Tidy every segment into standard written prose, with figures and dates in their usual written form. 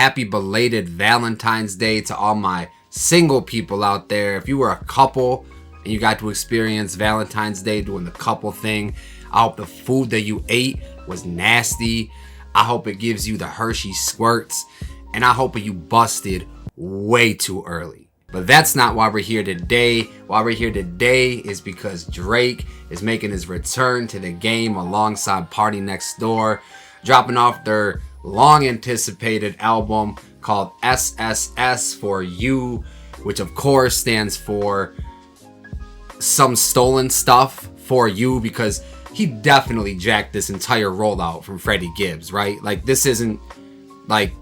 happy belated Valentine's Day to all my single people out there. If you were a couple and you got to experience Valentine's Day doing the couple thing, I hope the food that you ate was nasty. I hope it gives you the Hershey squirts. And I hope you busted way too early. But that's not why we're here today. Why we're here today is because Drake is making his return to the game alongside Party Next Door, dropping off their long anticipated album called SSS for You, which of course stands for some stolen stuff for you, because he definitely jacked this entire rollout from Freddie Gibbs, right? Like, this isn't like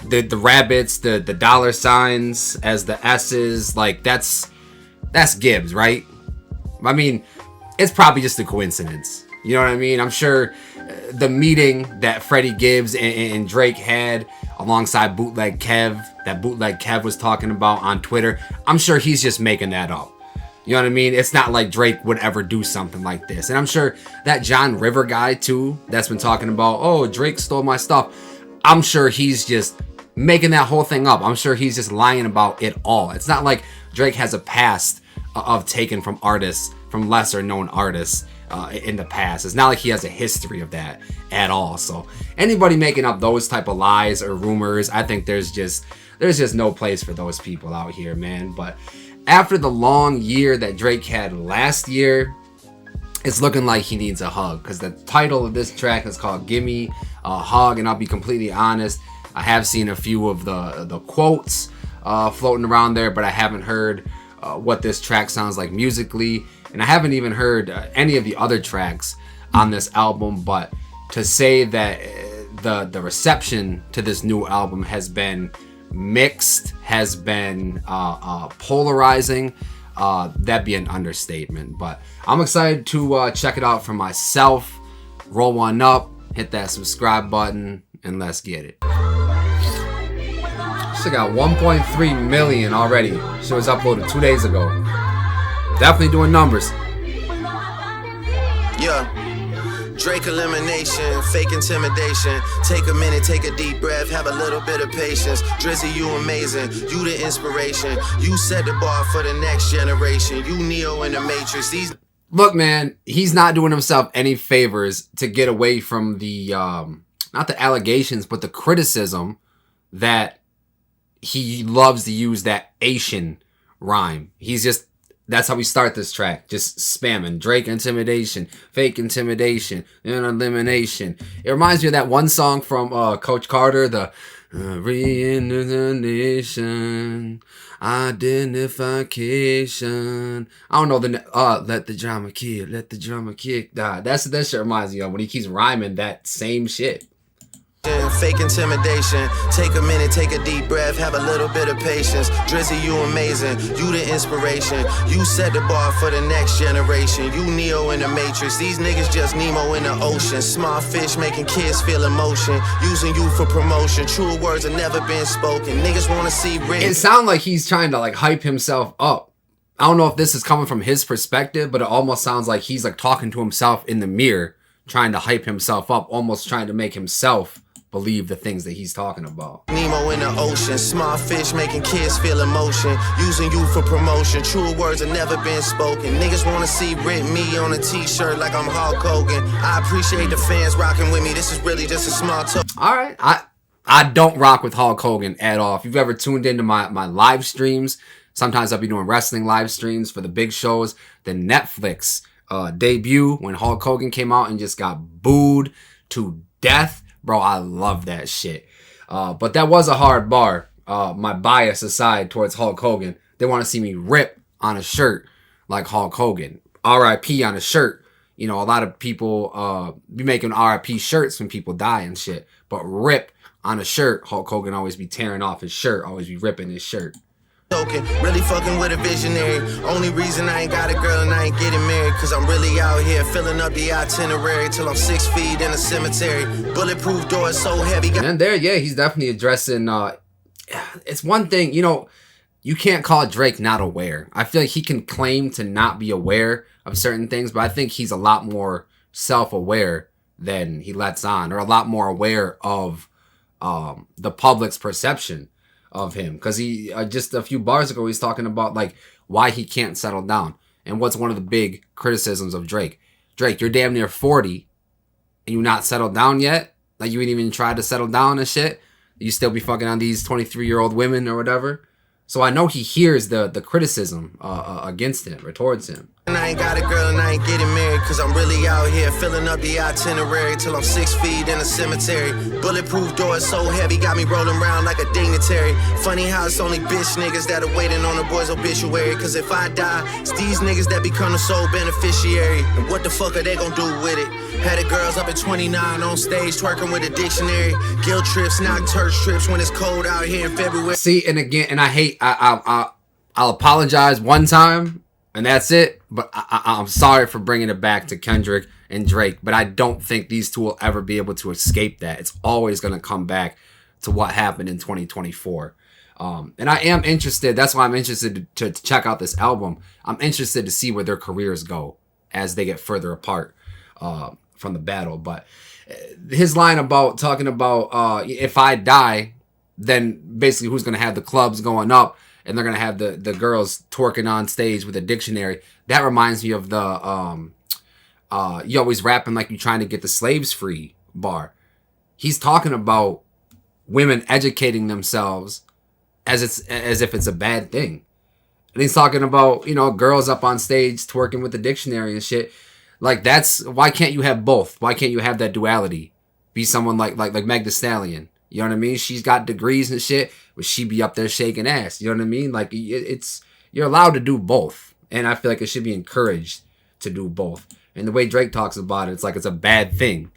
the rabbits, the dollar signs as the S's, like that's Gibbs, right? I mean, it's probably just a coincidence. You know what I mean? I'm sure the meeting that Freddie Gibbs and Drake had alongside Bootleg Kev, that Bootleg Kev was talking about on Twitter, I'm sure he's just making that up. You know what I mean? It's not like Drake would ever do something like this. And I'm sure that John River guy too, that's been talking about, oh, Drake stole my stuff, I'm sure he's just making that whole thing up. I'm sure he's just lying about it all. It's not like Drake has a past of taking from artists, from lesser known artists in the past. It's not like he has a history of that at all. So anybody making up those type of lies or rumors, I think there's just no place for those people out here, man. But after the long year that Drake had last year, it's looking like he needs a hug, because the title of this track is called Gimme A Hug. And I'll be completely honest, I have seen a few of the quotes floating around there, but I haven't heard what this track sounds like musically, and I haven't even heard any of the other tracks on this album. But to say that the reception to this new album has been mixed, has been polarizing, that'd be an understatement. But I'm excited to check it out for myself. Roll one up, hit that subscribe button, and let's get it. Shit got 1.3 million already. Shit was uploaded 2 days ago. Definitely doing numbers. Yeah. Drake elimination, fake intimidation. Take a minute, take a deep breath, have a little bit of patience. Drizzy, you amazing, you the inspiration. You set the bar for the next generation. You Neo in the Matrix. Look, man, he's not doing himself any favors to get away from the, not the allegations, but the criticism that he loves to use that Asian rhyme. That's how we start this track. Just spamming. Drake intimidation, fake intimidation, and elimination. It reminds me of that one song from Coach Carter, the reincarnation, identification. I don't know let the drama kick, let the drama kick. That shit reminds me of when he keeps rhyming that same shit. Fake intimidation. Take a minute, take a deep breath, have a little bit of patience. Drizzy, you amazing, you the inspiration. You set the bar for the next generation. You Neo in the Matrix. These niggas just Nemo in the ocean. Small fish making kids feel emotion. Using you for promotion. True words have never been spoken. Niggas wanna see written. It sounds like he's trying to like hype himself up. I don't know if this is coming from his perspective, but it almost sounds like he's like talking to himself in the mirror, trying to hype himself up, almost trying to make himself believe the things that he's talking about. Nemo in the ocean, small fish making kids feel emotion, using you for promotion. True words have never been spoken. Niggas wanna see written me on a t-shirt like I'm Hulk Hogan. I appreciate the fans rocking with me. This is really just a small token. All right, I don't rock with Hulk Hogan at all. If you've ever tuned into my live streams, sometimes I'll be doing wrestling live streams for the big shows. The Netflix debut when Hulk Hogan came out and just got booed to death. Bro, I love that shit. But that was a hard bar. My bias aside towards Hulk Hogan, they want to see me rip on a shirt like Hulk Hogan. R.I.P. on a shirt. You know, a lot of people be making R.I.P. shirts when people die and shit. But rip on a shirt, Hulk Hogan always be tearing off his shirt, always be ripping his shirt. Really fucking with a visionary. Only reason I ain't got a girl and I ain't getting married, cause I'm really out here filling up the itinerary till I'm 6 feet in a cemetery. Bulletproof doors so heavy. And there, yeah, he's definitely addressing, it's one thing, you know, you can't call Drake not aware. I feel like he can claim to not be aware of certain things, but I think he's a lot more self-aware than he lets on, or a lot more aware of the public's perception of him. Because he just a few bars ago, he's talking about like why he can't settle down. And what's one of the big criticisms of Drake? Drake, you're damn near 40 and you not settled down yet? Like you ain't even tried to settle down and shit? You still be fucking on these 23-year-old women or whatever? So I know he hears the criticism against him or towards him. And I ain't got a girl and I ain't getting married, cause I'm really out here filling up the itinerary till I'm 6 feet in a cemetery. Bulletproof doors so heavy, got me rolling around like a dignitary. Funny how it's only bitch niggas that are waiting on a boy's obituary. Cause if I die, it's these niggas that become the sole beneficiary. And what the fuck are they gonna do with it? Had the girls up at 29 on stage twerking with a dictionary. Guilt trips, knock church trips when it's cold out here in February. See, and again, and I hate, I'll apologize one time and that's it. But I'm sorry for bringing it back to Kendrick and Drake. But I don't think these two will ever be able to escape that. It's always going to come back to what happened in 2024. And I am interested. That's why I'm interested to check out this album. I'm interested to see where their careers go as they get further apart from the battle. But his line about talking about if I die, then basically who's going to have the clubs going up and they're going to have the girls twerking on stage with a dictionary. That reminds me of the you always rapping like you're trying to get the slaves free bar. He's talking about women educating themselves as if it's a bad thing. And he's talking about, you know, girls up on stage twerking with the dictionary and shit. Like, that's, why can't you have both? Why can't you have that duality? Be someone like Meg Thee Stallion. You know what I mean? She's got degrees and shit, but she be up there shaking ass. You know what I mean? Like, you're allowed to do both. And I feel like it should be encouraged to do both. And the way Drake talks about it, it's like it's a bad thing.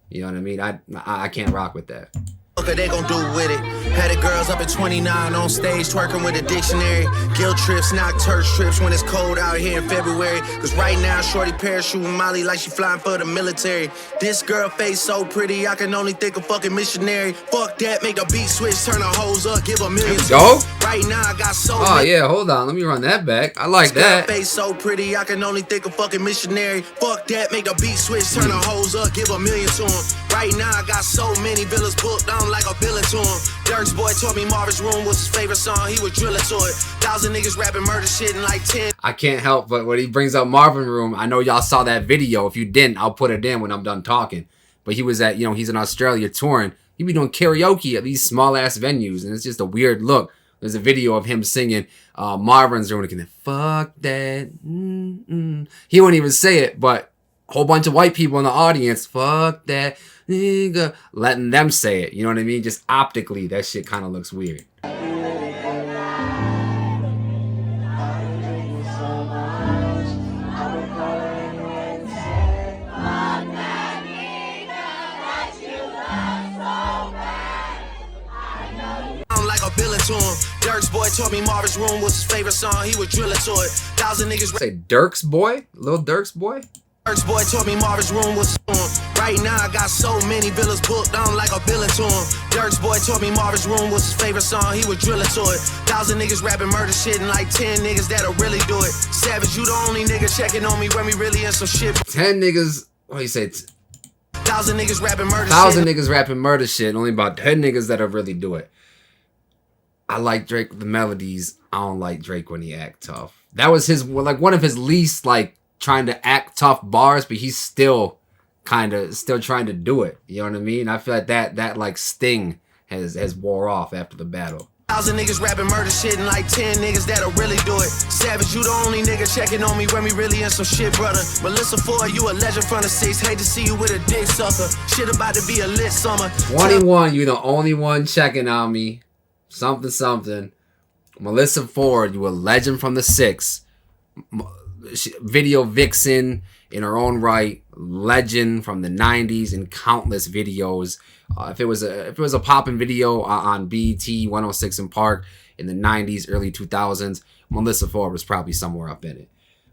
You know what I mean? I can't rock with that. What are they gonna do with it? Had the girls up at 29 on stage twerking with a dictionary. Guilt trips, knock church trips when it's cold out here in February. Cause right now, shorty parachuting Molly like she flying for the military. This girl face so pretty, I can only think of fucking missionary. Fuck that, make the beat switch, turn the hoes up, give a million. Go. Right now, I got so Oh, yeah, hold on. Let me run that back. I like that. Face so pretty, I can only think of fucking missionary. Fuck that, make the beat switch, turn the hoes up, give a million to him. Right now, I got so many villas booked on like a villain to him. Dirk's boy told me Marvin's Room was his favorite song, he was drilling to it. 1,000 niggas rapping murder shit in like 10. I can't help but when he brings up Marvin Room, I know y'all saw that video. If you didn't, I'll put it in when I'm done talking. But he was at, you know, he's in Australia touring. He be doing karaoke at these small ass venues, and it's just a weird look. There's a video of him singing Marvin's Room again. Fuck that. He won't even say it, but a whole bunch of white people in the audience, fuck that nigga, letting them say it. You know what I mean? Just optically, that shit kind of looks weird. To him. Dirk's boy told me Marvin's Room was his favorite song, he was drilling to it. 1,000 niggas say Dirk's boy? Lil Dirk's boy? Dirk's boy told me Marvin's Room was to him. Right now I got so many villas booked on like a villain to him. Dirk's boy told me Marvin's Room was his favorite song, he was drilling to it. 1,000 niggas rapping murder shit and like 10 niggas that'll really do it. Savage, you the only nigga checking on me when we really in some shit. 10 niggas, what do you say? 1,000 niggas rapping murder shit. 1,000 niggas rapping murder shit, only about 10 niggas that'll really do it. I like Drake with the melodies. I don't like Drake when he act tough. That was his, like, one of his least, like, trying to act tough bars, but he's still trying to do it. You know what I mean? I feel like that like sting has wore off after the battle. 1,000 niggas rapping murder shit and like 10 niggas that'll really do it. Savage, you the only nigga checking on me when we really in some shit, brother. Melissa Ford, you a legend from the 6. Hate to see you with a dick sucker. Shit about to be a lit summer. 21, you the only one checking on me. Something. Melissa Ford, you a legend from the 6. Video vixen in her own right. Legend from the 90s in countless videos. If it was a poppin' video on BET 106 in Park in the 90s, early 2000s, Melissa Ford was probably somewhere up in it.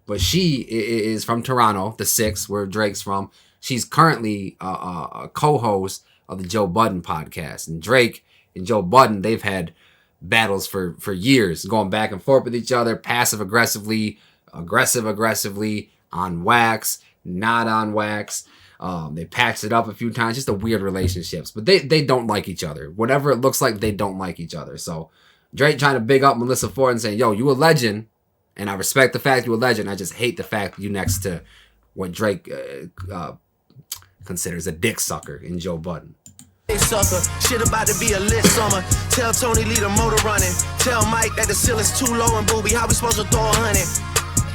But she is from Toronto, the 6, where Drake's from. She's currently a co-host of the Joe Budden podcast. And Drake and Joe Budden, they've had battles for years, going back and forth with each other, passive-aggressively, aggressive-aggressively, on wax, not on wax. They patched it up a few times. Just a weird relationships. But they don't like each other. Whatever it looks like, they don't like each other. So Drake trying to big up Melissa Ford and saying, yo, you a legend. And I respect the fact you a legend. I just hate the fact you next to what Drake considers a dick sucker in Joe Budden. Sucker, shit about to be a lit summer. Tell Tony leave the motor running. Tell Mike that the ceiling's too low and booby, how we supposed to throw 100?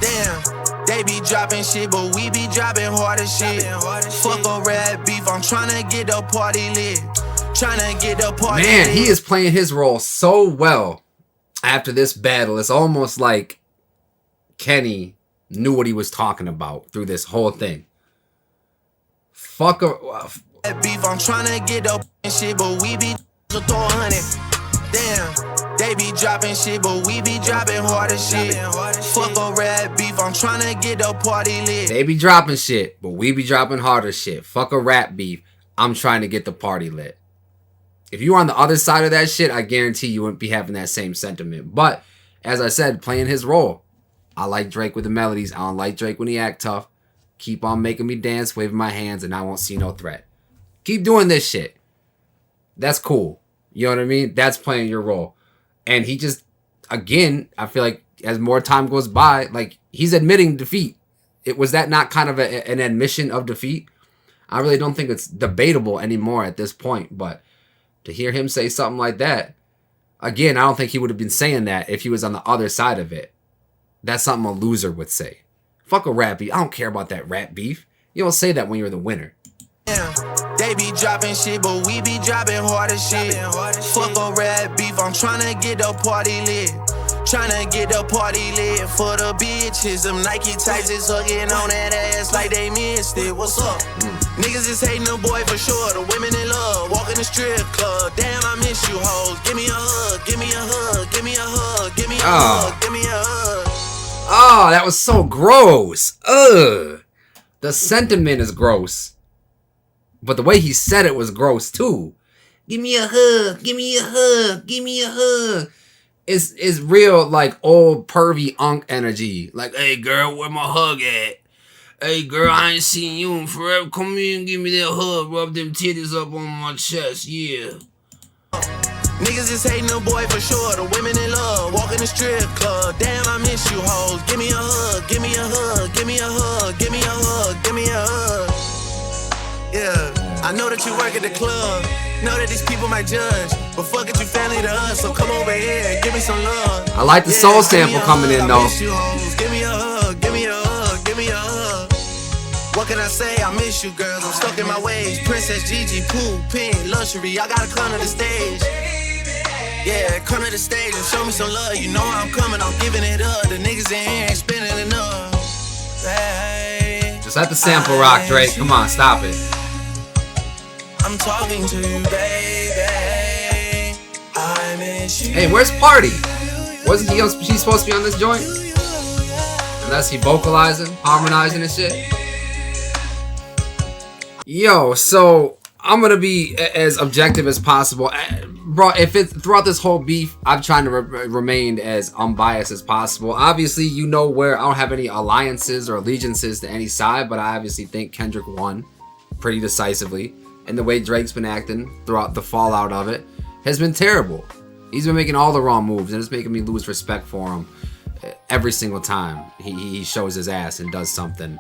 Damn, they be dropping shit, but we be dropping harder shit. Fuck a red beef, I'm trying to get the party lit. Trying to get the party Man, lit. he is playing his role so well after this battle. It's almost like Kenny knew what he was talking about through this whole thing. Fuck a... beef, I'm trying to get up shit, but we be to throw 100. Damn, they be dropping shit, but we be dropping harder shit. Fuck a red beef, I'm trying to get the party lit. They be dropping shit, but we be dropping harder shit. Fuck a rap beef, I'm trying to get the party lit. If you were on the other side of that shit, I guarantee you wouldn't be having that same sentiment. But, as I said, playing his role. I like Drake with the melodies. I don't like Drake when he act tough. Keep on making me dance, waving my hands, and I won't see no threat. Keep doing this shit. That's cool. You know what I mean? That's playing your role. And he just, again, I feel like as more time goes by, like, he's admitting defeat. Was that not kind of an admission of defeat? I really don't think it's debatable anymore at this point. But to hear him say something like that, again, I don't think he would have been saying that if he was on the other side of it. That's something a loser would say. Fuck a rap beef. I don't care about that rap beef. You don't say that when you're the winner. Yeah, they be dropping shit, but we be dropping harder shit. Fuck a red beef, I'm trying to get the party lit. Trying to get the party lit for the bitches. Them Nike tights is hugging on that ass like they missed it. What's up? Niggas is hating the boy for sure. The women in love, walking the strip club. Damn, I miss you hoes. Give me a hug, give me a hug, give me a hug, give me a hug, give me a hug. Oh, that was so gross. Ugh. The sentiment is gross. But the way he said it was gross too. Give me a hug, give me a hug, give me a hug. It's real like old pervy unk energy. Like, hey girl, where my hug at? Hey girl, I ain't seen you in forever. Come here and give me that hug. Rub them titties up on my chest, yeah. Niggas is hating the boy for sure. The women in love, walking the strip club. Damn, I miss you hoes. Give me a hug, give me a hug, give me a hug, give me a hug, give me a hug. Yeah, I know that you work at the club. Know that these people might judge, but fuck it, you family to us. So come over here and give me some love. I like the soul sample coming in though. Give me a hug, give me a hug, give me a hug. What can I say? I miss you, girls. I'm stuck in my ways. Princess Gigi, Pooh, Pink, Luxury. I gotta come to the stage. Yeah, come to the stage and show me some love. You know I'm coming, I'm giving it up. The niggas in here ain't spending enough. Hey, just let the sample rock, Drake. Come on, stop it. I'm talking to you, baby. I miss you. Hey, where's Party? Wasn't she supposed to be on this joint? Unless he vocalizing, harmonizing and shit. Yo, so I'm gonna be as objective as possible, bro. If it's throughout this whole beef, I'm trying to remain as unbiased as possible. Obviously, you know where I don't have any alliances or allegiances to any side, but I obviously think Kendrick won pretty decisively, and the way Drake's been acting throughout the fallout of it has been terrible. He's been making all the wrong moves, and it's making me lose respect for him every single time he shows his ass and does something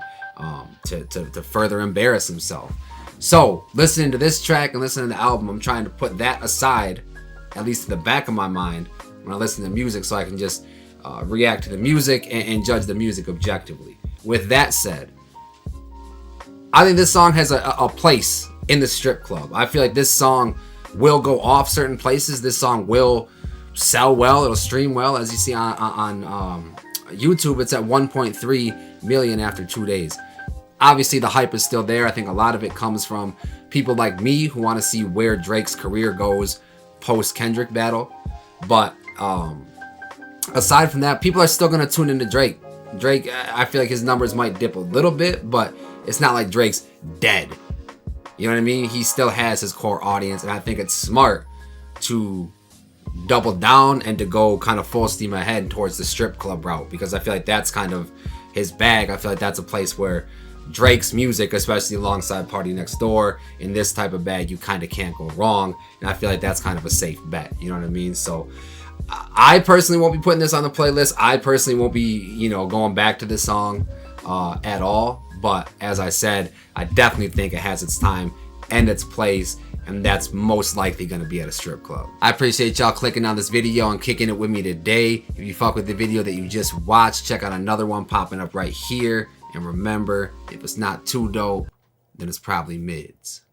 to further embarrass himself. So, listening to this track and listening to the album, I'm trying to put that aside, at least in the back of my mind, when I listen to music, so I can just react to the music and judge the music objectively. With that said, I think this song has a place in the strip club. I feel like this song will go off certain places. This song will sell well. It'll stream well. As you see on YouTube, it's at 1.3 million after 2 days. Obviously, the hype is still there. I think a lot of it comes from people like me who want to see where Drake's career goes post-Kendrick battle. But aside from that, people are still going to tune into Drake. Drake, I feel like his numbers might dip a little bit, but it's not like Drake's dead. You know what I mean? He still has his core audience, and I think it's smart to double down and to go kind of full steam ahead towards the strip club route, because I feel like that's kind of his bag. I feel like that's a place where Drake's music, especially alongside Party Next Door, in this type of bag, you kind of can't go wrong. And I feel like that's kind of a safe bet. You know what I mean? So I personally won't be putting this on the playlist. I personally won't be, you know, going back to this song at all. But as I said, I definitely think it has its time and its place, and that's most likely going to be at a strip club. I appreciate y'all clicking on this video and kicking it with me today. If you fuck with the video that you just watched, check out another one popping up right here. And remember, if it's not too dope, then it's probably mids.